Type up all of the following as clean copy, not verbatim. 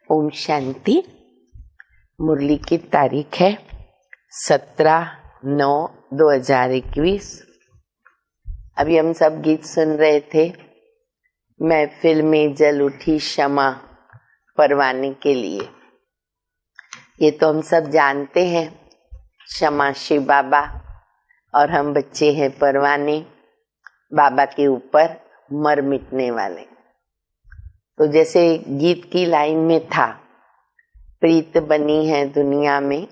ओम शांति। मुरली की तारीख है 17/9/2021। अभी हम सब गीत सुन रहे थे। महफिल में जल उठी क्षमा परवाने के लिए। ये तो हम सब जानते हैं, क्षमा शिव बाबा और हम बच्चे हैं परवाने, बाबा के ऊपर मर मिटने वाले। तो जैसे गीत की लाइन में था, प्रीत बनी है दुनिया में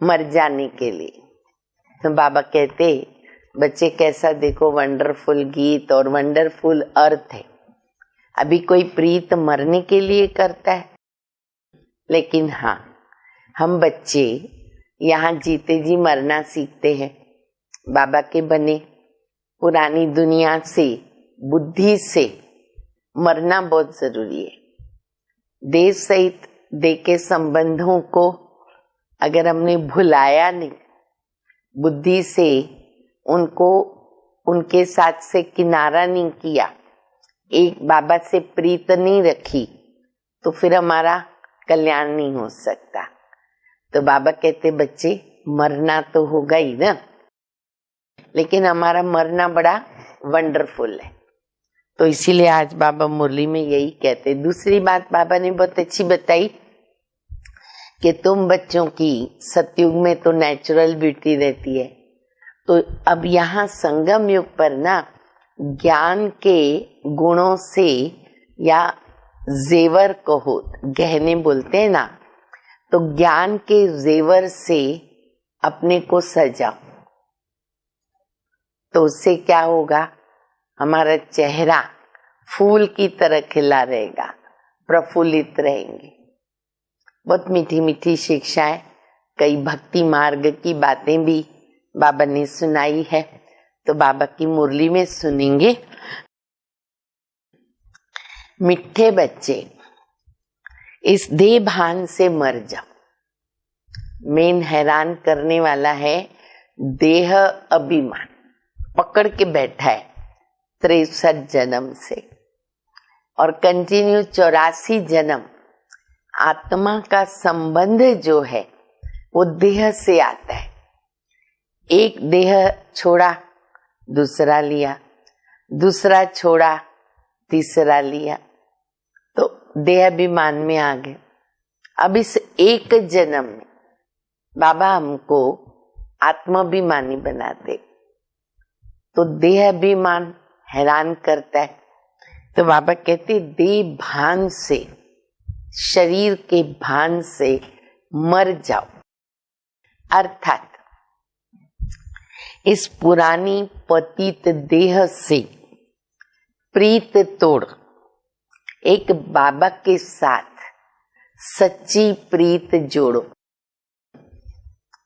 मर जाने के लिए। तो बाबा कहते, बच्चे कैसा देखो वंडरफुल गीत और वंडरफुल अर्थ है। अभी कोई प्रीत मरने के लिए करता है, लेकिन हाँ, हम बच्चे यहाँ जीते जी मरना सीखते हैं। बाबा के बने पुरानी दुनिया से, बुद्धि से मरना बहुत जरूरी है। देह सहित देह के संबंधों को अगर हमने भुलाया नहीं, बुद्धि से उनको उनके साथ से किनारा नहीं किया, एक बाबा से प्रीत नहीं रखी, तो फिर हमारा कल्याण नहीं हो सकता। तो बाबा कहते बच्चे मरना तो होगा ही ना, लेकिन हमारा मरना बड़ा वंडरफुल है। तो इसीलिए आज बाबा मुरली में यही कहते। दूसरी बात बाबा ने बहुत अच्छी बताई कि तुम बच्चों की सतयुग में तो नेचुरल ब्यूटी रहती है, तो अब यहाँ संगम युग पर ना ज्ञान के गुणों से या जेवर कहो, गहने बोलते हैं ना, तो ज्ञान के जेवर से अपने को सजाओ। तो उससे क्या होगा, हमारा चेहरा फूल की तरह खिला रहेगा, प्रफुल्लित रहेंगे। बहुत मीठी मीठी शिक्षाएं, कई भक्ति मार्ग की बातें भी बाबा ने सुनाई है, तो बाबा की मुरली में सुनेंगे। मिठे बच्चे, इस देह भान से मर जाओ। मेन हैरान करने वाला है देह अभिमान, पकड़ के बैठा है 63 जन्म से, और कंटिन्यू 84 जन्म। आत्मा का संबंध जो है वो देह से आता है। एक देह छोड़ा, दूसरा लिया, दूसरा छोड़ा, तीसरा लिया, तो देह अभिमान में आ गए। अब इस एक जन्म में बाबा हमको आत्माभिमानी बनाते, तो देह अभिमान हैरान करता है। तो बाबा कहते देह भान से, शरीर के भान से मर जाओ। अर्थात इस पुरानी पतित देह से प्रीत तोड़, एक बाबा के साथ सच्ची प्रीत जोड़ो।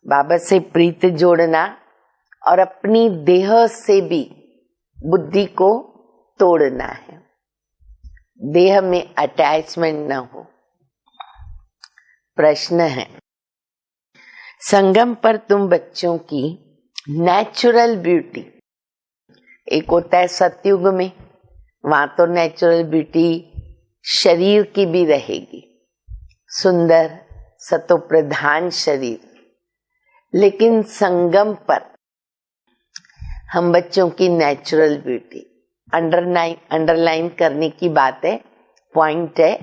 बाबा से प्रीत जोड़ना और अपनी देह से भी बुद्धि को तोड़ना है। देह में अटैचमेंट न हो। प्रश्न है, संगम पर तुम बच्चों की नेचुरल ब्यूटी, एक होता है सतयुग में, वहां तो नेचुरल ब्यूटी शरीर की भी रहेगी, सुंदर सतो प्रधान शरीर, लेकिन संगम पर हम बच्चों की नेचुरल ब्यूटी अंडरलाइन करने की बात है, पॉइंट है,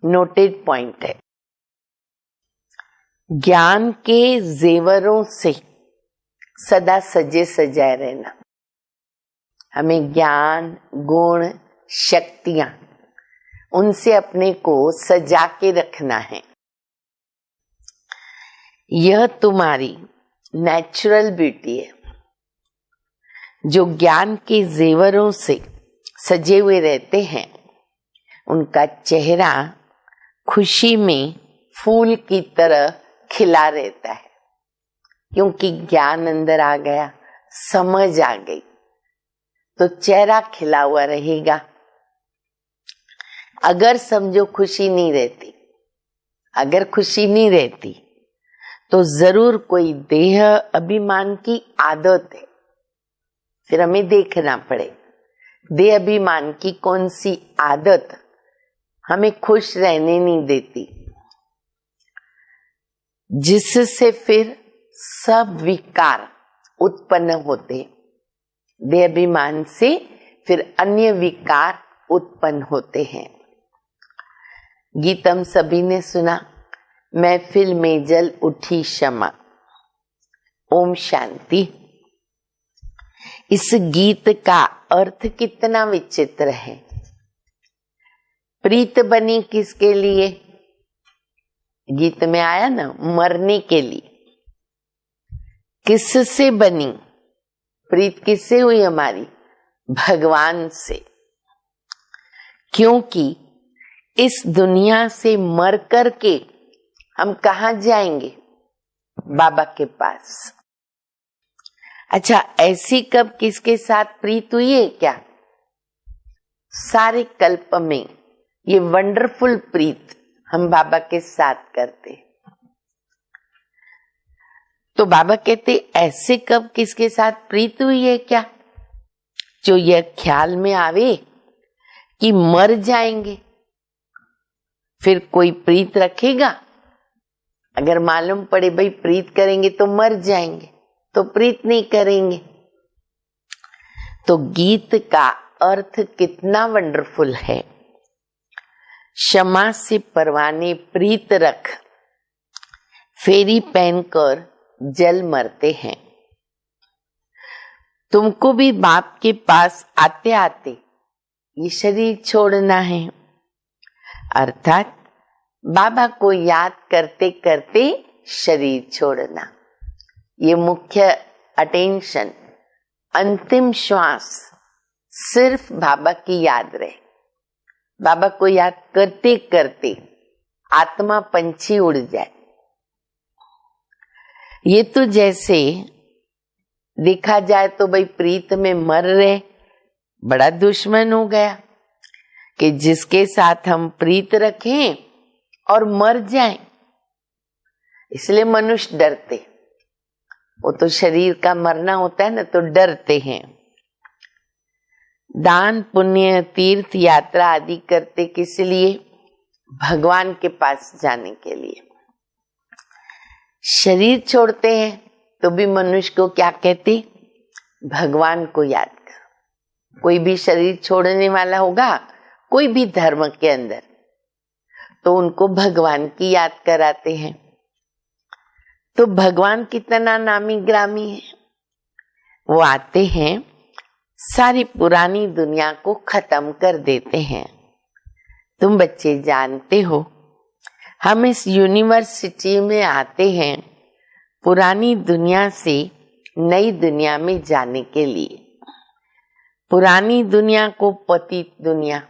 नोटेड पॉइंट है। ज्ञान के जेवरों से सदा सजे सजाए रहना। हमें ज्ञान, गुण, शक्तियां, उनसे अपने को सजा के रखना है। यह तुम्हारी नेचुरल ब्यूटी है। जो ज्ञान के जेवरों से सजे हुए रहते हैं, उनका चेहरा खुशी में फूल की तरह खिला रहता है, क्योंकि ज्ञान अंदर आ गया, समझ आ गई, तो चेहरा खिला हुआ रहेगा। अगर समझो खुशी नहीं रहती, अगर खुशी नहीं रहती, तो जरूर कोई देह अभिमान की आदत है। फिर हमें देखना पड़े देह अभिमान की कौन सी आदत हमें खुश रहने नहीं देती, जिससे फिर सब विकार उत्पन्न होते। देहाभिमान से फिर अन्य विकार उत्पन्न होते हैं। गीत हम सभी ने सुना, महफिल में जल उठी क्षमा। ओम शांति। इस गीत का अर्थ कितना विचित्र है। प्रीत बनी किसके लिए? गीत में आया ना, मरने के लिए। किससे बनी प्रीत? किससे हुई हमारी? भगवान से। क्योंकि इस दुनिया से मर करके हम कहाँ जाएंगे? बाबा के पास। अच्छा, ऐसी कब किसके साथ प्रीत हुई है क्या? सारे कल्प में ये वंडरफुल प्रीत हम बाबा के साथ करते। तो बाबा कहते ऐसे कब किसके साथ प्रीत हुई है क्या? जो यह ख्याल में आवे कि मर जाएंगे, फिर कोई प्रीत रखेगा? अगर मालूम पड़े भाई प्रीत करेंगे तो मर जाएंगे, तो प्रीत नहीं करेंगे। तो गीत का अर्थ कितना वंडरफुल है। क्षमा से परवाने प्रीत रख, फेरी पहनकर जल मरते हैं। तुमको भी बाप के पास आते आते ये शरीर छोड़ना है, अर्थात बाबा को याद करते करते शरीर छोड़ना। ये मुख्य अटेंशन, अंतिम श्वास सिर्फ बाबा की याद रहे। बाबा को याद करते करते आत्मा पंछी उड़ जाए। ये तो जैसे देखा जाए तो भाई प्रीत में मर रहे, बड़ा दुश्मन हो गया कि जिसके साथ हम प्रीत रखें और मर जाएं। इसलिए मनुष्य डरते। वो तो शरीर का मरना होता है ना, तो डरते हैं। दान पुण्य तीर्थ यात्रा आदि करते किस लिए? भगवान के पास जाने के लिए। शरीर छोड़ते हैं तो भी मनुष्य को क्या कहते? भगवान को याद कर। कोई भी शरीर छोड़ने वाला होगा, कोई भी धर्म के अंदर, तो उनको भगवान की याद कराते हैं। तो भगवान कितना नामी ग्रामी है। वो आते हैं, सारी पुरानी दुनिया को खत्म कर देते हैं। तुम बच्चे जानते हो, हम इस यूनिवर्सिटी में आते हैं पुरानी दुनिया से नई दुनिया में जाने के लिए। पुरानी दुनिया को पतित दुनिया,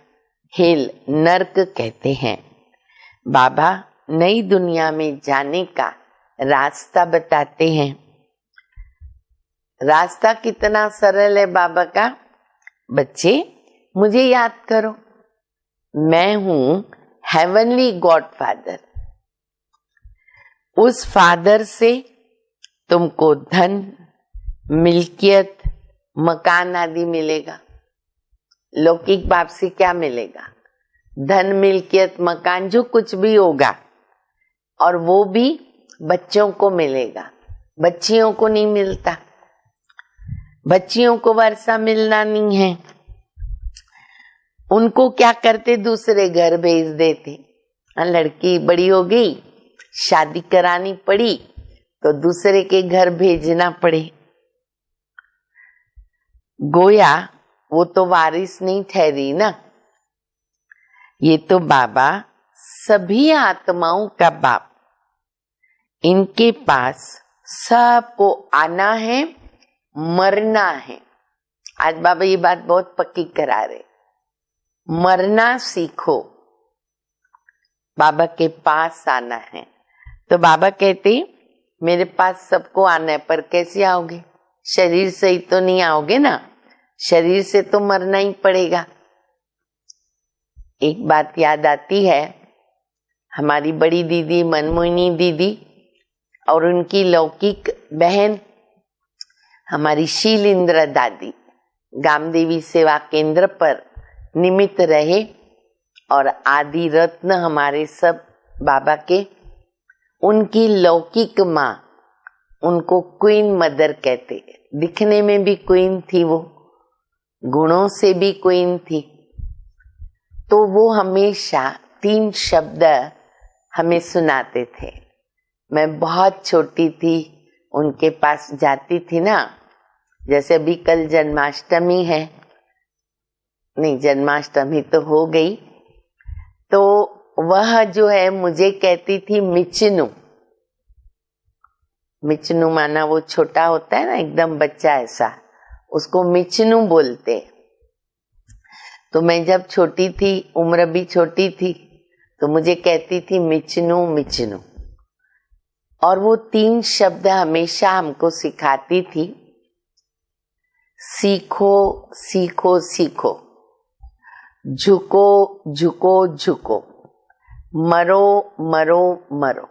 हेल, नर्क कहते हैं। बाबा नई दुनिया में जाने का रास्ता बताते हैं। रास्ता कितना सरल है बाबा का। बच्चे मुझे याद करो, मैं हूं हेवनली गॉड फादर। उस फादर से तुमको धन, मिल्कियत, मकान आदि मिलेगा। लौकिक बाप से क्या मिलेगा? धन, मिल्कियत, मकान, जो कुछ भी होगा, और वो भी बच्चों को मिलेगा। बच्चियों को नहीं मिलता। बच्चियों को वर्षा मिलना नहीं है। उनको क्या करते? दूसरे घर भेज देते। लड़की बड़ी हो गई, शादी करानी पड़ी, तो दूसरे के घर भेजना पड़े। गोया वो तो वारिस नहीं ठहरी ना। ये तो बाबा सभी आत्माओं का बाप, इनके पास सबको आना है, मरना है। आज बाबा ये बात बहुत पक्की करा रहे। मरना सीखो, बाबा के पास आना है। तो बाबा कहते मेरे पास सबको आना है, पर कैसे आओगे? शरीर से ही तो नहीं आओगे ना। शरीर से तो मरना ही पड़ेगा। एक बात याद आती है, हमारी बड़ी दीदी मनमोहिनी दीदी और उनकी लौकिक बहन हमारी शीलेंद्र दादी गामदेवी सेवा केंद्र पर निमित्त रहे और आदि रत्न हमारे सब बाबा के, उनकी लौकिक माँ, उनको क्वीन मदर कहते। दिखने में भी क्वीन थी वो, गुणों से भी क्वीन थी। तो वो हमेशा 3 शब्द हमें सुनाते थे। मैं बहुत छोटी थी, उनके पास जाती थी ना, जैसे अभी कल जन्माष्टमी है, नहीं जन्माष्टमी तो हो गई, तो वह जो है मुझे कहती थी मिचनू। मिचनू माना वो छोटा होता है ना, एकदम बच्चा ऐसा, उसको मिचनू बोलते। तो मैं जब छोटी थी, उम्र भी छोटी थी, तो मुझे कहती थी मिचनू मिचनू। और वो 3 शब्द हमेशा हमको सिखाती थी, सीखो सीखो सीखो, झुको झुको झुको, मरो मरो मरो।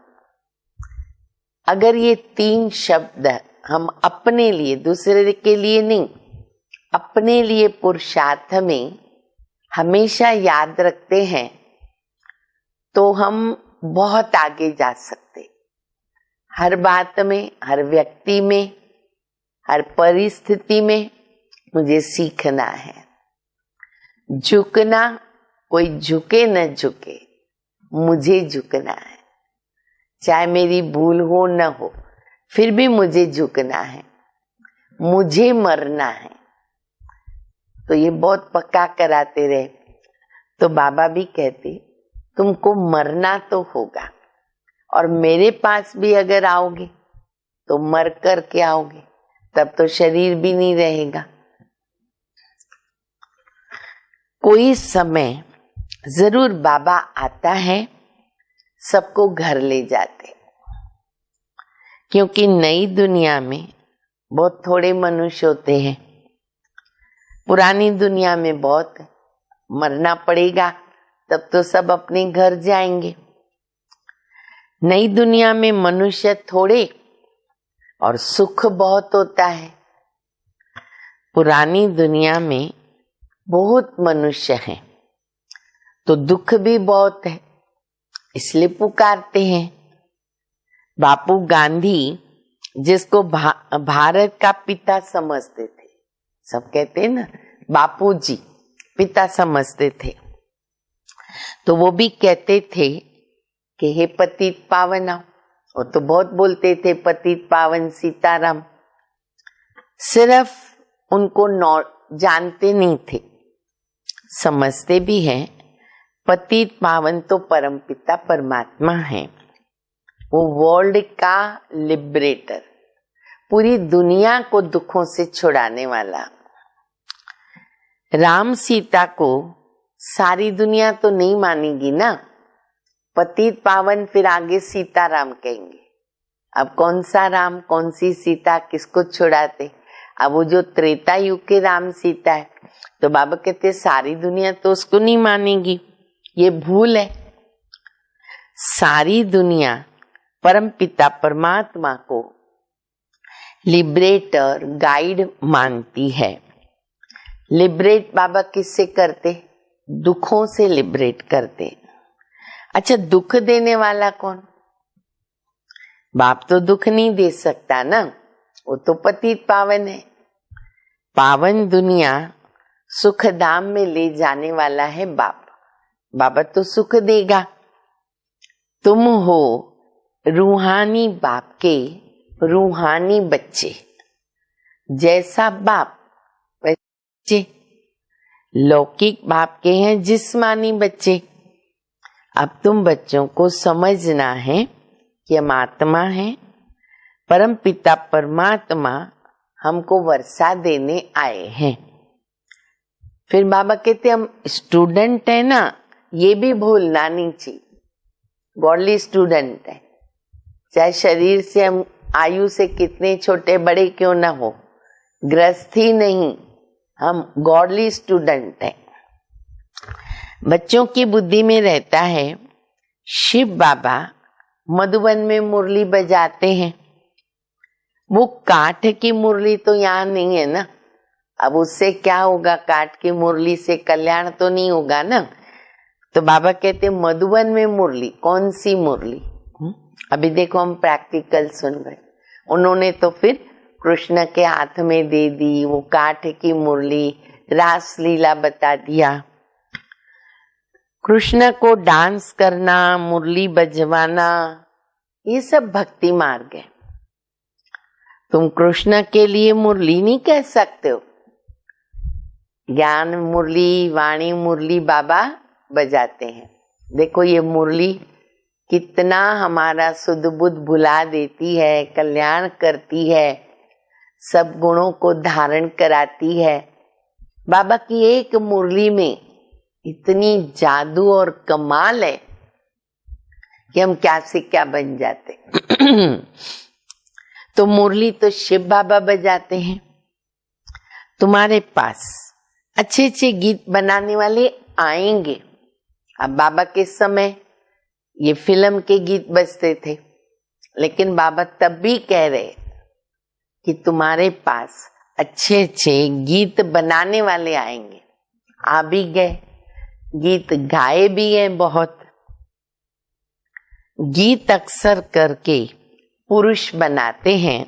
अगर ये 3 शब्द हम अपने लिए, दूसरे के लिए नहीं, अपने लिए पुरुषार्थ में हमेशा याद रखते हैं तो हम बहुत आगे जा सकते। हर बात में, हर व्यक्ति में, हर परिस्थिति में मुझे सीखना है। झुकना, कोई झुके न झुके, मुझे झुकना है। चाहे मेरी भूल हो न हो, फिर भी मुझे झुकना है, मुझे मरना है। तो ये बहुत पक्का कराते रहे। तो बाबा भी कहते तुमको मरना तो होगा, और मेरे पास भी अगर आओगे तो मर कर के आओगे, तब तो शरीर भी नहीं रहेगा। कोई समय जरूर बाबा आता है, सबको घर ले जाते, क्योंकि नई दुनिया में बहुत थोड़े मनुष्य होते हैं, पुरानी दुनिया में बहुत। मरना पड़ेगा तब तो सब अपने घर जाएंगे। नई दुनिया में मनुष्य थोड़े और सुख बहुत होता है। पुरानी दुनिया में बहुत मनुष्य हैं तो दुख भी बहुत है, इसलिए पुकारते हैं। बापू गांधी, जिसको भारत का पिता समझते थे, सब कहते हैं ना बापू जी पिता समझते थे, तो वो भी कहते थे कि हे पतित पावन, वो तो बहुत बोलते थे पतित पावन सीताराम। सिर्फ उनको जानते नहीं थे, समझते भी हैं पतित पावन तो परमपिता परमात्मा है, वो वर्ल्ड का लिबरेटर, पूरी दुनिया को दुखों से छुड़ाने वाला। राम सीता को सारी दुनिया तो नहीं मानेगी ना, पतित पावन फिर आगे सीताराम कहेंगे। अब कौन सा राम, कौन सी सीता, किसको छुड़ाते? अब वो जो त्रेता युग के राम सीता है, तो बाबा कहते सारी दुनिया तो उसको नहीं मानेगी, ये भूल है। सारी दुनिया परमपिता परमात्मा को लिबरेटर, गाइड मानती है। लिबरेट बाबा किससे करते? दुखों से लिबरेट करते। अच्छा, दुख देने वाला कौन? बाप तो दुख नहीं दे सकता ना, वो तो पतित पावन है। पावन दुनिया सुख धाम में ले जाने वाला है बाप। बाबा तो सुख देगा। तुम हो रूहानी बाप के रूहानी बच्चे, जैसा बाप वैसे लौकिक बाप के हैं जिस्मानी बच्चे। अब तुम बच्चों को समझना है कि हम आत्मा है, परम पिता परमात्मा हमको वर्षा देने आए हैं। फिर बाबा कहते हम स्टूडेंट है ना, ये भी भूलना नहीं चाहिए। गॉडली स्टूडेंट है, चाहे शरीर से हम आयु से कितने छोटे बड़े क्यों ना हो, गृहस्थी नहीं, हम गॉडली स्टूडेंट है। बच्चों की बुद्धि में रहता है शिव बाबा मधुबन में मुरली बजाते हैं, वो काठ की मुरली तो यहाँ नहीं है ना। अब उससे क्या होगा? काठ की मुरली से कल्याण तो नहीं होगा ना। तो बाबा कहते मधुबन में मुरली, कौन सी मुरली? अभी देखो हम प्रैक्टिकल सुन रहे। उन्होंने तो फिर कृष्ण के हाथ में दे दी वो काठ की मुरली, रास लीला बता दिया। कृष्ण को डांस करना, मुरली बजवाना, ये सब भक्ति मार्ग है। तुम कृष्ण के लिए मुरली नहीं कह सकते हो। ज्ञान मुरली, वाणी मुरली बाबा बजाते हैं। देखो ये मुरली कितना हमारा सुध बुद्ध भुला देती है, कल्याण करती है, सब गुणों को धारण कराती है। बाबा की एक मुरली में इतनी जादू और कमाल है कि हम क्या से क्या बन जाते। तो मुरली तो शिव बाबा बजाते हैं। तुम्हारे पास अच्छे अच्छे गीत बनाने वाले आएंगे। अब बाबा के समय ये फिल्म के गीत बजते थे, लेकिन बाबा तब भी कह रहे कि तुम्हारे पास अच्छे अच्छे गीत बनाने वाले आएंगे। आ भी गए, गीत गाए भी हैं बहुत। गीत अक्सर करके पुरुष बनाते हैं।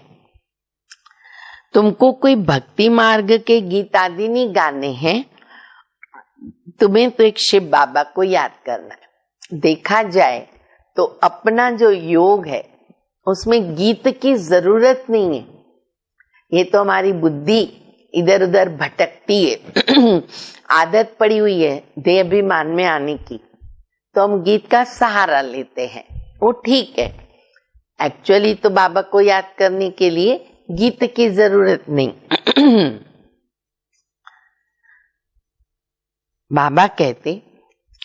तुमको कोई भक्ति मार्ग के गीत आदि नहीं गाने हैं, तुम्हें तो एक शिव बाबा को याद करना है। देखा जाए तो अपना जो योग है उसमें गीत की जरूरत नहीं है। ये तो हमारी बुद्धि इधर उधर भटकती है, आदत पड़ी हुई है देहाभिमान में आने की, तो हम गीत का सहारा लेते हैं। वो ठीक है, एक्चुअली तो बाबा को याद करने के लिए गीत की जरूरत नहीं। बाबा कहते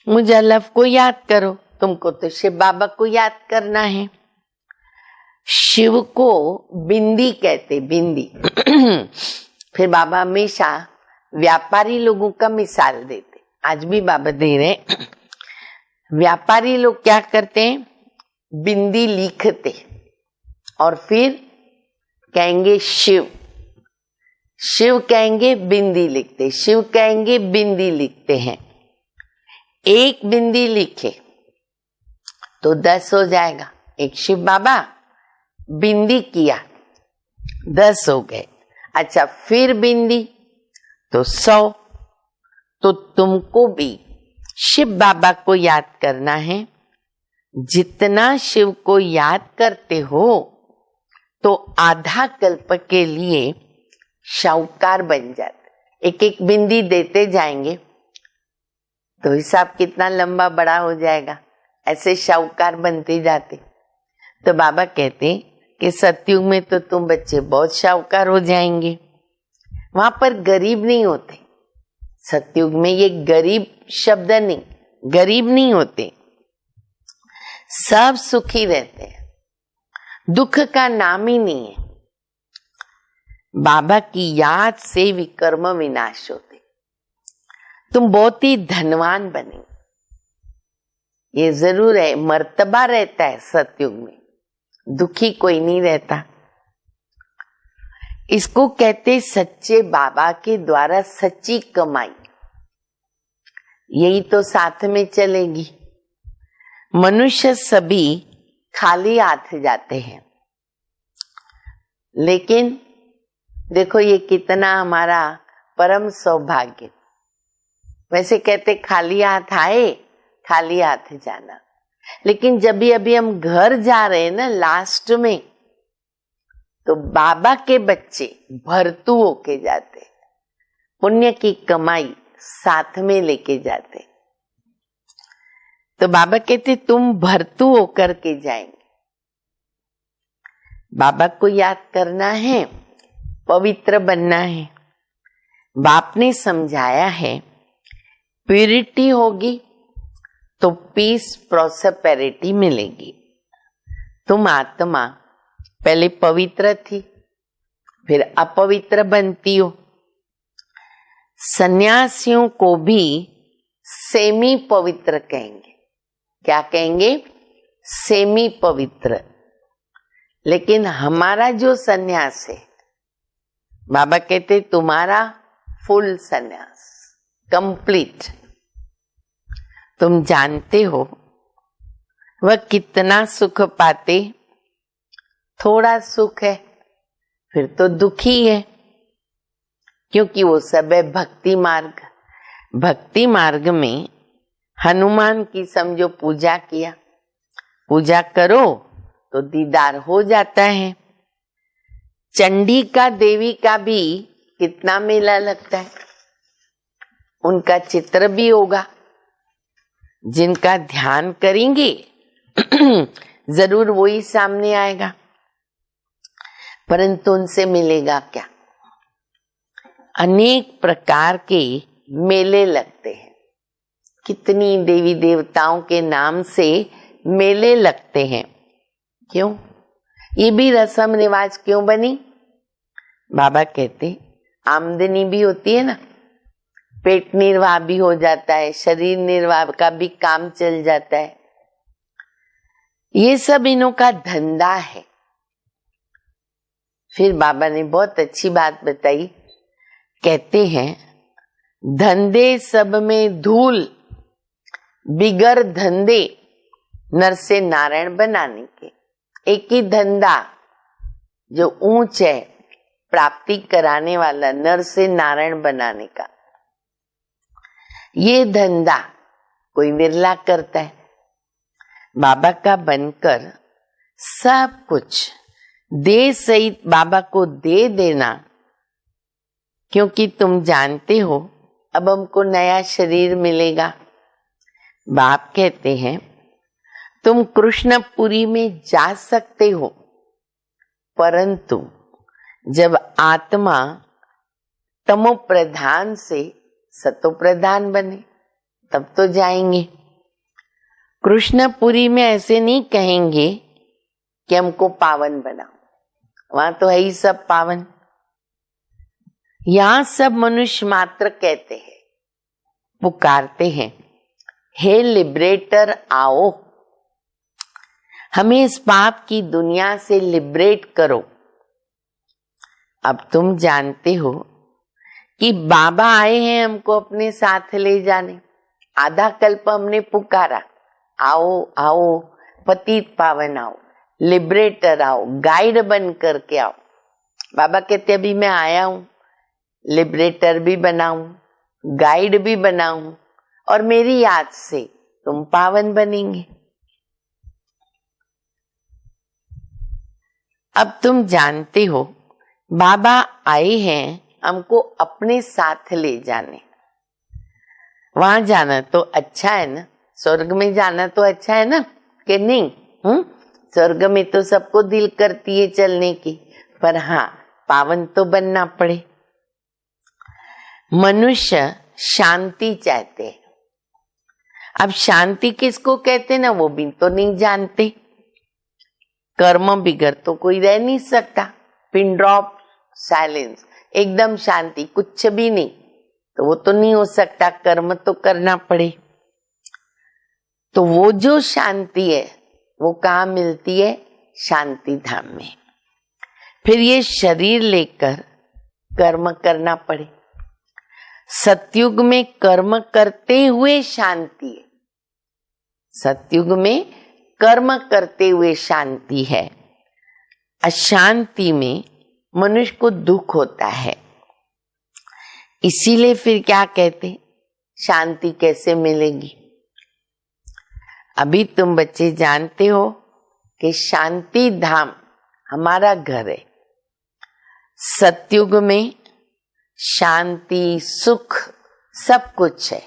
मुजल्लफ को याद करो, तुमको तो शिव बाबा को याद करना है। शिव को बिंदी कहते, बिंदी। फिर बाबा हमेशा व्यापारी लोगों का मिसाल देते, आज भी बाबा दे रहे। व्यापारी लोग क्या करते हैं, बिंदी लिखते और फिर कहेंगे शिव, शिव कहेंगे बिंदी लिखते, शिव कहेंगे बिंदी लिखते हैं। एक बिंदी लिखे तो 10 हो जाएगा। एक शिव बाबा, बिंदी किया 10 हो गए। अच्छा फिर बिंदी तो 100। तो तुमको भी शिव बाबा को याद करना है। जितना शिव को याद करते हो तो आधा कल्प के लिए शाहूकार बन जाते। एक एक बिंदी देते जाएंगे तो हिसाब कितना लंबा बड़ा हो जाएगा, ऐसे शाहूकार बनते जाते। तो बाबा कहते कि सतयुग में तो तुम बच्चे बहुत शाहूकार हो जाएंगे। वहां पर गरीब नहीं होते। सतयुग में ये गरीब शब्द नहीं, गरीब नहीं होते, सब सुखी रहते हैं, दुख का नाम ही नहीं है। बाबा की याद से विकर्म विनाश होते। तुम बहुत ही धनवान बने, ये जरूर है, मर्तबा रहता है सतयुग में, दुखी कोई नहीं रहता। इसको कहते सच्चे बाबा के द्वारा सच्ची कमाई। यही तो साथ में चलेगी। मनुष्य सभी खाली हाथ जाते हैं, लेकिन देखो ये कितना हमारा परम सौभाग्य। वैसे कहते खाली हाथ आए खाली हाथ जाना, लेकिन जब भी अभी हम घर जा रहे हैं ना लास्ट में, तो बाबा के बच्चे भरतू होके जाते, पुण्य की कमाई साथ में लेके जाते। तो बाबा कहते तुम भरतू होकर के जाएंगे। बाबा को याद करना है, पवित्र बनना है। बाप ने समझाया है प्यूरिटी होगी तो पीस प्रॉस्पेरिटी मिलेगी। तुम आत्मा पहले पवित्र थी, फिर अपवित्र बनती हो। सन्यासियों को भी सेमी पवित्र कहेंगे। क्या कहेंगे? सेमी पवित्र। लेकिन हमारा जो सन्यास है, बाबा कहते तुम्हारा फुल सन्यास, कंप्लीट। तुम जानते हो वह कितना सुख पाते? थोड़ा सुख है फिर तो दुखी है, क्योंकि वो सब है भक्ति मार्ग। भक्ति मार्ग में हनुमान की समझो पूजा किया, पूजा करो तो दीदार हो जाता है। चंडी का देवी का भी कितना मेला लगता है, उनका चित्र भी होगा। जिनका ध्यान करेंगे जरूर वही सामने आएगा, परंतु उनसे मिलेगा क्या? अनेक प्रकार के मेले लगते हैं। कितनी देवी देवताओं के नाम से मेले लगते हैं। क्यों? ये भी रस्म रिवाज क्यों बनी? बाबा कहते आमदनी भी होती है ना, पेट निर्वाह भी हो जाता है, शरीर निर्वाह का भी काम चल जाता है। ये सब इन्हों का धंधा है। फिर बाबा ने बहुत अच्छी बात बताई, कहते हैं धंधे सब में धूल, बिगर धंधे नर से नारायण बनाने के। एक ही धंधा जो ऊंच है, प्राप्ति कराने वाला, नर से नारायण बनाने का, ये धंधा कोई विरला करता है। बाबा का बनकर सब कुछ दे सहित बाबा को दे देना, क्योंकि तुम जानते हो अब हमको नया शरीर मिलेगा। बाप कहते हैं तुम कृष्णपुरी में जा सकते हो, परंतु जब आत्मा तमो प्रधान से सतो प्रधान बने तब तो जाएंगे। कृष्णपुरी में ऐसे नहीं कहेंगे कि हमको पावन बनाओ, वहां तो है ही सब पावन। यहां सब मनुष्य मात्र कहते हैं, पुकारते हैं, हे लिबरेटर आओ, हमें इस पाप की दुनिया से लिबरेट करो। अब तुम जानते हो कि बाबा आए हैं हमको अपने साथ ले जाने। आधा कल्प हमने पुकारा, आओ आओ पतित पावन आओ, लिबरेटर आओ, गाइड बन करके आओ। बाबा कहते अभी मैं आया हूं, लिबरेटर भी बनाऊं, गाइड भी बनाऊं, और मेरी याद से तुम पावन बनेंगे। अब तुम जानते हो बाबा आए हैं हमको अपने साथ ले जाने। वहां जाना तो अच्छा है ना, स्वर्ग में जाना तो अच्छा है ना, कि नहीं? स्वर्ग में तो सबको दिल करती है चलने की, पर हाँ पावन तो बनना पड़े। मनुष्य शांति चाहते हैं। अब शांति किसको कहते ना, वो भी तो नहीं जानते। कर्म बिगर तो कोई रह नहीं सकता। पिन ड्रॉप साइलेंस, एकदम शांति, कुछ भी नहीं, तो वो तो नहीं हो सकता। कर्म तो करना पड़े। तो वो जो शांति है वो कहाँ मिलती है? शांति धाम में। फिर ये शरीर लेकर कर्म करना पड़े। सतयुग में कर्म करते हुए शांति है। सतयुग में कर्म करते हुए शांति है। अशांति में मनुष्य को दुख होता है। इसीलिए फिर क्या कहते, शांति कैसे मिलेगी? अभी तुम बच्चे जानते हो कि शांति धाम हमारा घर है। सतयुग में शांति, सुख सब कुछ है।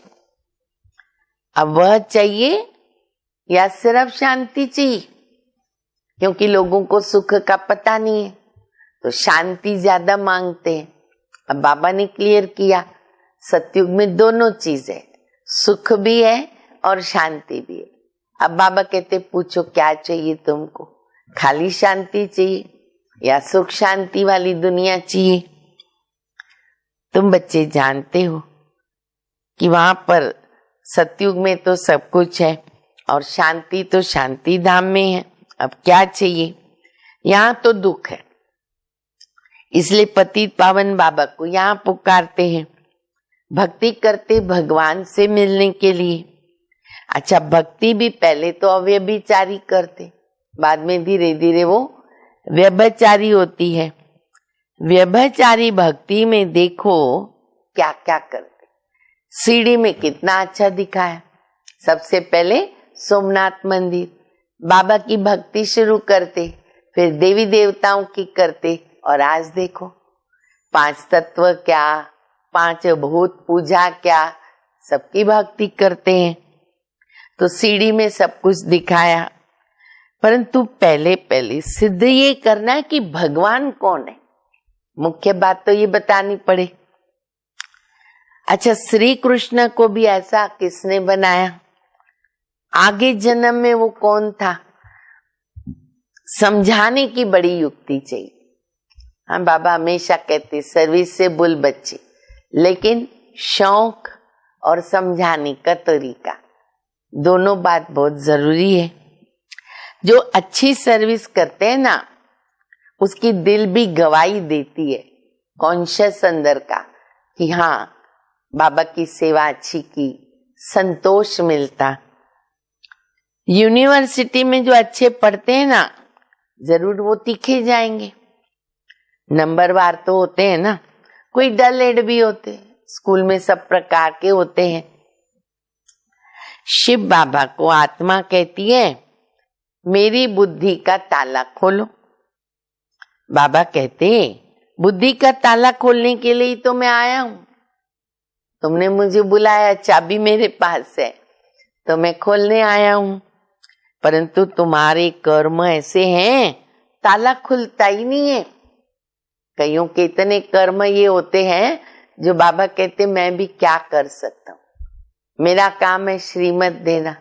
अब वह चाहिए या सिर्फ शांति चाहिए? क्योंकि लोगों को सुख का पता नहीं है तो शांति ज्यादा मांगते हैं। अब बाबा ने क्लियर किया सतयुग में दोनों चीज है, सुख भी है और शांति भी है। अब बाबा कहते पूछो क्या चाहिए तुमको, खाली शांति चाहिए या सुख शांति वाली दुनिया चाहिए? तुम बच्चे जानते हो कि वहां पर सतयुग में तो सब कुछ है और शांति तो शांति धाम में है। अब क्या चाहिए? यहाँ तो दुख है, इसलिए पतित पावन बाबा को यहाँ पुकारते हैं, भक्ति करते भगवान से मिलने के लिए। अच्छा, भक्ति भी पहले तो अव्यभिचारी करते, बाद में धीरे धीरे वो व्यभिचारी होती है। व्यभिचारी भक्ति में देखो क्या क्या करते। सीढ़ी में कितना अच्छा दिखा है। सबसे पहले सोमनाथ मंदिर, बाबा की भक्ति शुरू करते, फिर देवी देवताओं की करते, और आज देखो 5 तत्व क्या, 5 भूत पूजा क्या, सबकी भक्ति करते हैं। तो सीढ़ी में सब कुछ दिखाया, परंतु पहले पहले सिद्ध ये करना है कि भगवान कौन है। मुख्य बात तो ये बतानी पड़े। अच्छा, श्री कृष्ण को भी ऐसा किसने बनाया, आगे जन्म में वो कौन था, समझाने की बड़ी युक्ति चाहिए। हाँ, बाबा हमेशा कहते सर्विस से बुल बच्चे, लेकिन शौक और समझाने का तरीका, दोनों बात बहुत जरूरी है। जो अच्छी सर्विस करते हैं ना, उसकी दिल भी गवाही देती है, कॉन्शियस अंदर का, कि हाँ बाबा की सेवा अच्छी की, संतोष मिलता। यूनिवर्सिटी में जो अच्छे पढ़ते हैं ना, जरूर वो तीखे जाएंगे। नंबरवार तो होते हैं ना, कोई डल एड भी होते हैं, स्कूल में सब प्रकार के होते हैं। शिव बाबा को आत्मा कहती है मेरी बुद्धि का ताला खोलो। बाबा कहते बुद्धि का ताला खोलने के लिए ही तो मैं आया हूं, तुमने मुझे बुलाया, चाबी मेरे पास है तो मैं खोलने आया हूं, परंतु तुम्हारे कर्म ऐसे हैं ताला खुलता ही नहीं है। कईयों के इतने कर्म ये होते हैं जो बाबा कहते मैं भी क्या कर सकता हूँ, मेरा काम है श्रीमत देना,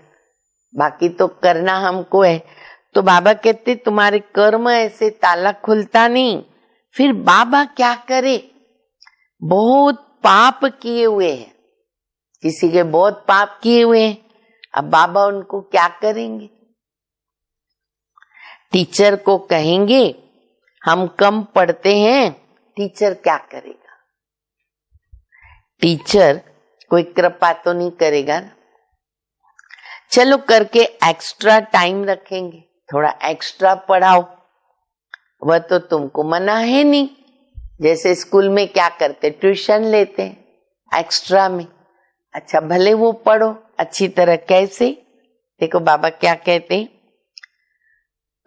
बाकी तो करना हमको है। तो बाबा कहते तुम्हारे कर्म ऐसे ताला खुलता नहीं। फिर बाबा क्या करे, बहुत पाप किए हुए हैं, किसी के बहुत पाप किए हुए हैं, अब बाबा उनको क्या करेंगे। टीचर को कहेंगे हम कम पढ़ते हैं, टीचर क्या करेगा। टीचर कोई कृपा तो नहीं करेगा ना, चलो करके एक्स्ट्रा टाइम रखेंगे, थोड़ा एक्स्ट्रा पढ़ाओ, वह तो तुमको मना है नहीं। जैसे स्कूल में क्या करते, ट्यूशन लेते हैं एक्स्ट्रा में, अच्छा भले वो पढ़ो अच्छी तरह। कैसे, देखो बाबा क्या कहते,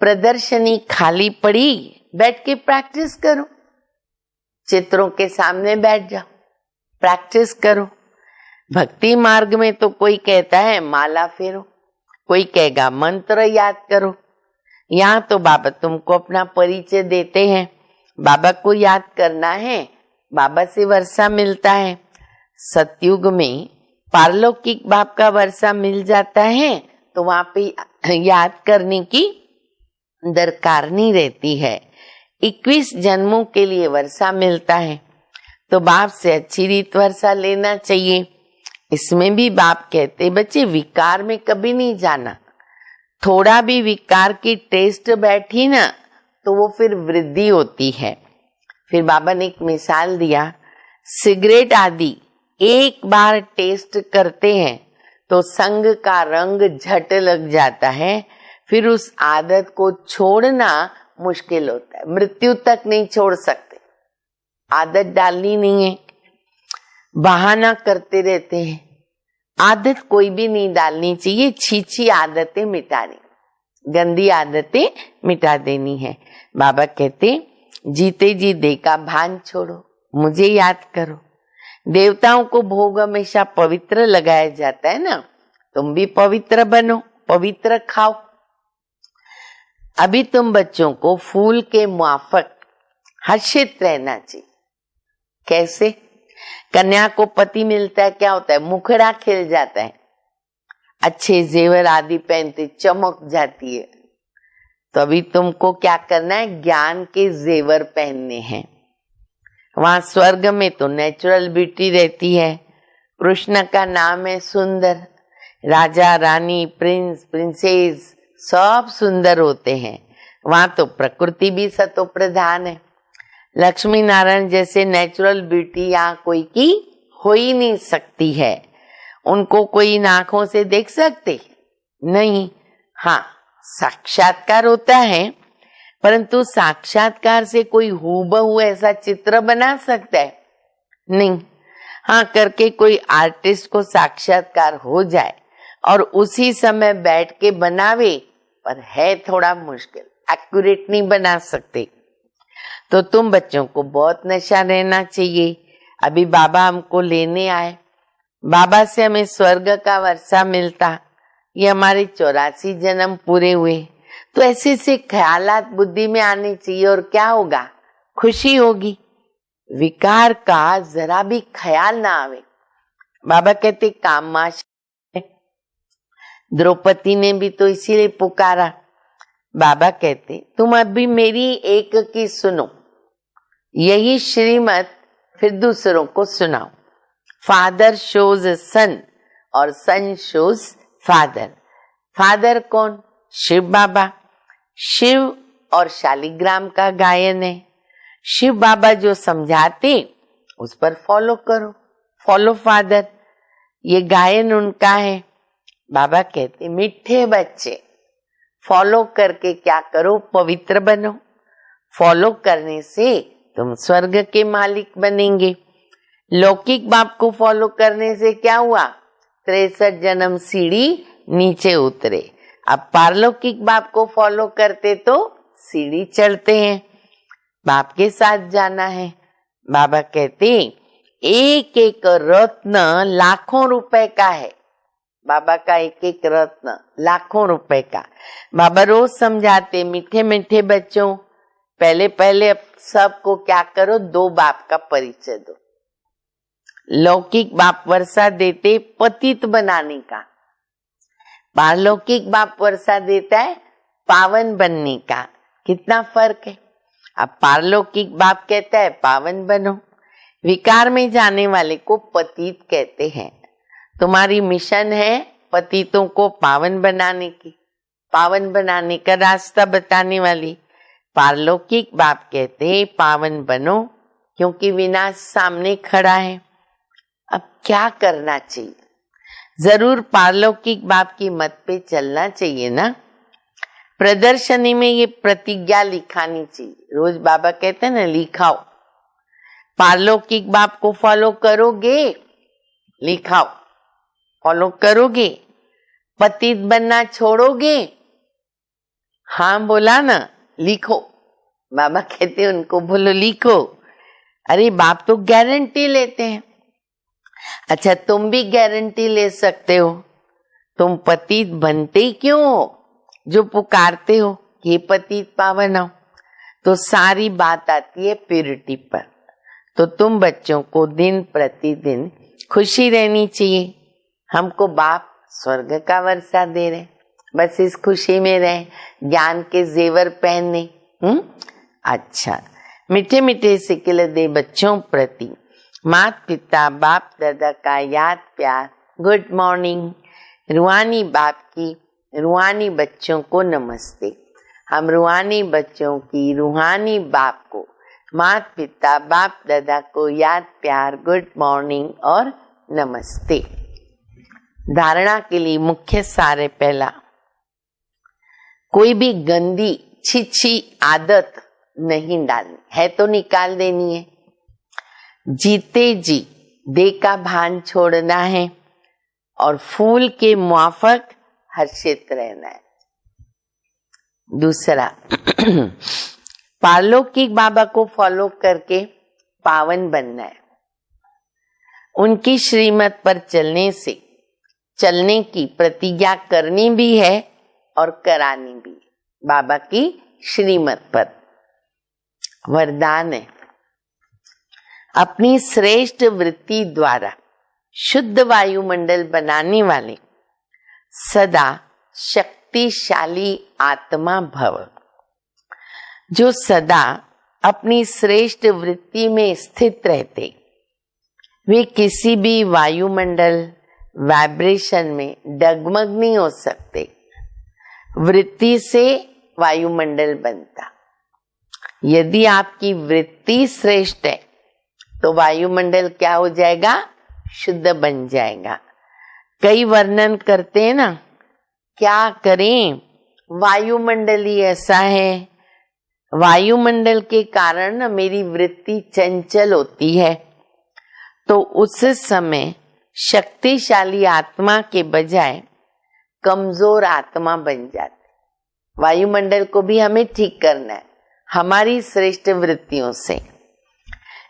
प्रदर्शनी खाली पड़ी, बैठ के प्रैक्टिस करो, चित्रों के सामने बैठ जाओ, प्रैक्टिस करो। भक्ति मार्ग में तो कोई कहता है माला फेरो, कोई कहेगा मंत्र याद करो। यहाँ तो बाबा तुमको अपना परिचय देते हैं, बाबा को याद करना है, बाबा से वर्षा मिलता है। सतयुग में पारलौकिक बाप का वर्षा मिल जाता है तो वहां पे याद करने की दरकार नहीं रहती है। 21 जन्मों के लिए वर्षा मिलता है तो बाप से अच्छी रीत वर्षा लेना चाहिए। इसमें भी बाप कहते बच्चे विकार में कभी नहीं जाना, थोड़ा भी विकार की टेस्ट बैठी ना तो वो फिर वृद्धि होती है। फिर बाबा ने एक मिसाल दिया, सिगरेट आदि एक बार टेस्ट करते हैं तो संग का रंग झट लग जाता है, फिर उस आदत को छोड़ना मुश्किल होता है, मृत्यु तक नहीं छोड़ सकते। आदत डालनी नहीं है, बहाना करते रहते हैं, आदत कोई भी नहीं डालनी चाहिए, छीछी आदतें मिटानी, गंदी आदतें मिटा देनी है। बाबा कहते जीते जी दे का भान छोड़ो, मुझे याद करो। देवताओं को भोग हमेशा पवित्र लगाया जाता है ना, तुम भी पवित्र बनो, पवित्र खाओ। अभी तुम बच्चों को फूल के मुआफक हर्षित रहना चाहिए। कैसे, कन्या को पति मिलता है, क्या होता है, मुखड़ा खिल जाता है, अच्छे जेवर आदि पहनते, चमक जाती है। तो अभी तुमको क्या करना है, ज्ञान के जेवर पहनने हैं। वहां स्वर्ग में तो नेचुरल ब्यूटी रहती है, कृष्ण का नाम है सुंदर, राजा रानी प्रिंस प्रिंसेस सब सुंदर होते हैं। वहां तो प्रकृति भी सतो प्रधान है, लक्ष्मी नारायण जैसे नेचुरल ब्यूटी यहाँ कोई की हो ही नहीं सकती है। उनको कोई इन आंखों से देख सकते नहीं। हाँ, साक्षात्कार होता है, परंतु साक्षात्कार से कोई हूबहू ऐसा चित्र बना सकता है नहीं। हाँ, करके कोई आर्टिस्ट को साक्षात्कार हो जाए और उसी समय बैठ के बनावे, पर है थोड़ा मुश्किल, एक्यूरेट नहीं बना सकते। तो तुम बच्चों को बहुत नशा रहना चाहिए। अभी बाबा हमको लेने आए, बाबा से हमें स्वर्ग का वर्षा मिलता, ये हमारे 84 जन्म पूरे हुए। तो ऐसे से ख्यालात बुद्धि में आने चाहिए और क्या होगा, खुशी होगी। विकार का जरा भी ख्याल ना आवे। बाबा कहते कामाश, द्रौपदी ने भी तो इसीलिए पुकारा। बाबा कहते तुम अभी मेरी एक की सुनो, यही श्रीमत फिर दूसरों को सुनाओ। फादर शोज सन और सन शोज फादर। फादर कौन? शिव बाबा। शिव और शालिग्राम का गायन है। शिव बाबा जो समझाते उस पर फॉलो करो, फॉलो फादर, ये गायन उनका है। बाबा कहते मीठे बच्चे फॉलो करके क्या करो, पवित्र बनो। फॉलो करने से तुम स्वर्ग के मालिक बनेंगे। लौकिक बाप को फॉलो करने से क्या हुआ, 63 जन्म सीढ़ी नीचे उतरे। अब पारलौकिक बाप को फॉलो करते तो सीढ़ी चढ़ते हैं, बाप के साथ जाना है। बाबा कहते एक एक रत्न लाखों रुपए का है। बाबा का एक एक रत्न लाखों रुपए का। बाबा रोज समझाते मीठे मीठे बच्चों, पहले पहले सबको क्या करो, 2 बाप का परिचय दो। लौकिक बाप वर्षा देते पतित बनाने का, पारलौकिक बाप वर्षा देता है पावन बनने का। कितना फर्क है। अब पारलौकिक बाप कहता है पावन बनो, विकार में जाने वाले को पतित कहते हैं। तुम्हारी मिशन है पतितों को पावन बनाने की, पावन बनाने का रास्ता बताने वाली। पारलौकिक बाप कहते हैं पावन बनो, क्योंकि विनाश सामने खड़ा है। अब क्या करना चाहिए, जरूर पारलौकिक बाप की मत पे चलना चाहिए ना। प्रदर्शनी में ये प्रतिज्ञा लिखानी चाहिए। रोज बाबा कहते हैं ना, लिखाओ, पारलौकिक बाप को फॉलो करोगे, लिखाओ, फॉलो करोगे, पतित बनना छोड़ोगे, हाँ बोला ना, लिखो। बाबा कहते हैं उनको बोलो लिखो। अरे बाप तो गारंटी लेते हैं। अच्छा, तुम भी गारंटी ले सकते हो। तुम पतित बनते क्यों हो, जो पुकारते हो कि पतित पावन हो। तो सारी बात आती है प्यूरिटी पर। तो तुम बच्चों को दिन प्रतिदिन खुशी रहनी चाहिए। हमको बाप स्वर्ग का वर्षा दे रहे, बस इस खुशी में रहे, ज्ञान के जेवर पहने। अच्छा, मीठे मीठे सिक्के दे बच्चों प्रति माता पिता बाप दादा का याद प्यार। Good morning. रूहानी बाप की रूहानी बच्चों को नमस्ते। हम रूहानी बच्चों की रूहानी बाप को, माता पिता बाप दादा को याद प्यार, गुड मॉर्निंग और नमस्ते। धारणा के लिए मुख्य सार पहला, कोई भी गंदी छिछी आदत नहीं डालनी है, तो निकाल देनी है। जीते जी देह का भान छोड़ना है और फूल के मुआफक हर्षित रहना है। दूसरा, पारलौकिक बाबा को फॉलो करके पावन बनना है। उनकी श्रीमत पर चलने की प्रतिज्ञा करनी भी है और करानी भी। बाबा की श्रीमत पर वरदान है, अपनी श्रेष्ठ वृत्ति द्वारा शुद्ध वायुमंडल बनाने वाले सदा शक्तिशाली आत्मा भव। जो सदा अपनी श्रेष्ठ वृत्ति में स्थित रहते, वे किसी भी वायुमंडल वाइब्रेशन में डगमग नहीं हो सकते। वृत्ति से वायुमंडल बनता। यदि आपकी वृत्ति श्रेष्ठ है तो वायुमंडल क्या हो जाएगा, शुद्ध बन जाएगा। कई वर्णन करते हैं ना, क्या करें, वायुमंडल ही ऐसा है। वायुमंडल के कारण ना मेरी वृत्ति चंचल होती है, तो उस समय शक्तिशाली आत्मा के बजाय कमजोर आत्मा बन जाती। वायुमंडल को भी हमें ठीक करना है हमारी श्रेष्ठ वृत्तियों से,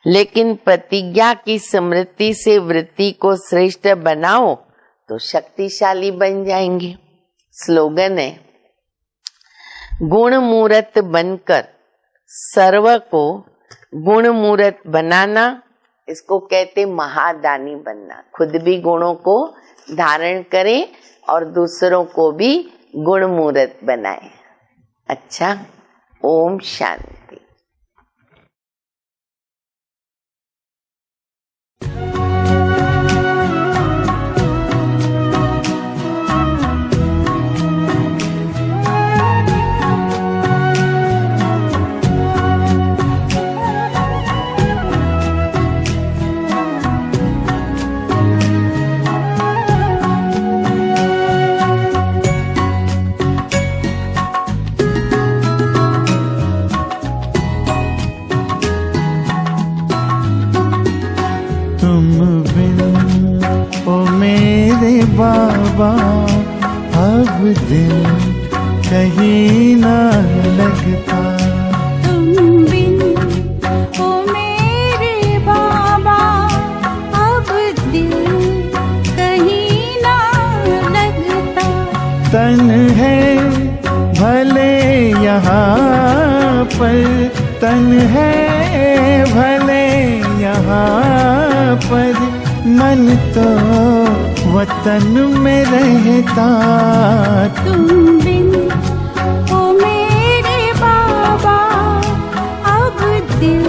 लेकिन प्रतिज्ञा की स्मृति से वृत्ति को श्रेष्ठ बनाओ तो शक्तिशाली बन जाएंगे। स्लोगन है, गुण मूर्त बनकर सर्व को गुण मूर्त बनाना, इसको कहते महादानी बनना। खुद भी गुणों को धारण करें और दूसरों को भी गुण मूर्त बनाए। अच्छा, ओम शांति। बाबा अब दिल कहीं ना लगता, तुम बिन ओ मेरे बाबा अब दिल कहीं ना लगता। तन है भले यहाँ पर, तन है भले यहाँ पर, मन तो वतन में रहता। तुम बिन ओ मेरे बाबा अब दिल